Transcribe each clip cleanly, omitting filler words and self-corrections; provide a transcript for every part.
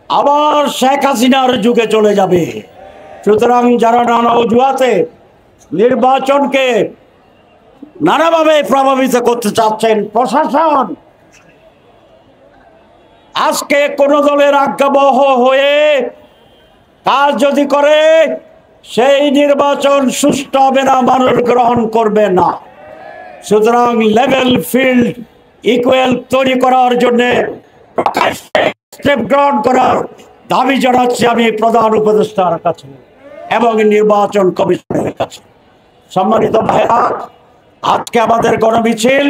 আবার শেখ হাসিনার যুগে চলে যাবে। সুতরাং যারা নানা অজুহাতে নির্বাচনকে নানাভাবে প্রভাবিত করতে চাচ্ছেন, প্রশাসন আজকে কোন দলের আজ্ঞাবহ হয়ে কাজ যদি করে, সেই নির্বাচন সুষ্ঠু হবে না, মানুষ গ্রহণ করবে না। সুতরাং লেভেল ফিল্ড ইকুয়াল তৈরি করার জন্য স্টেপ গ্রহণ করার দাবি জানাচ্ছি আমি প্রধান উপদেষ্টার কাছে এবং নির্বাচন কমিশনের কাছে। সম্মানিত ভাইরা, আজকে আমাদের গণমিছিল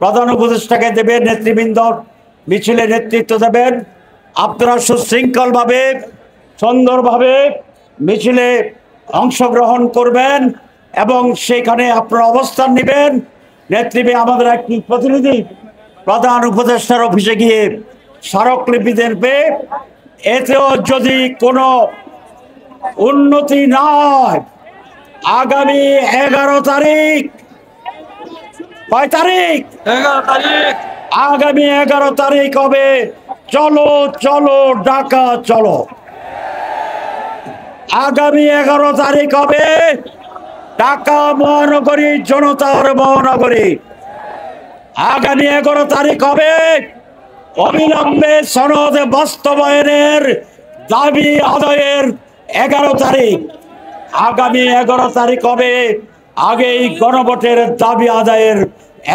প্রধান উপদেষ্টাকে দেবেন, নেতৃবৃন্দ মিছিলে নেতৃত্ব দেবেন। আপনারা সুশৃঙ্খলভাবে সুন্দরভাবে মিছিলে অংশগ্রহণ করবেন এবং সেখানে আপনারা অবস্থান নেবেন। নেতৃবৃন্দ আমাদের একটি প্রতিনিধি প্রধান উপদেষ্টার অফিসে গিয়ে স্মারকলিপি দেবে। এতেও যদি কোনো উন্নতি না হয়, আগামী 11 তারিখ, কয় তারিখ? 11 তারিখ, আগামী 11 তারিখ হবে চলো চলো ঢাকা চলো। আগামী 11 তারিখ হবে ঢাকা মহানগরী জনতার মহানগরী। আগামী 11 তারিখ হবে অবিলম্বে সনদ বাস্তবায়নের দাবি আদায়ের 11 তারিখ। আগামী 11 তারিখ হবে আগেই গণভোটের দাবি আদায়ের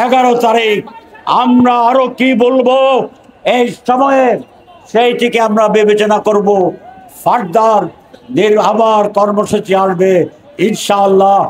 11 তারিখ। আমরা আরো কি বলবো এই সময়ে, সেইটিকে আমরা বিবেচনা করব। ফার্দার আবার কর্মসূচি আসবে ইনশাআল্লাহ।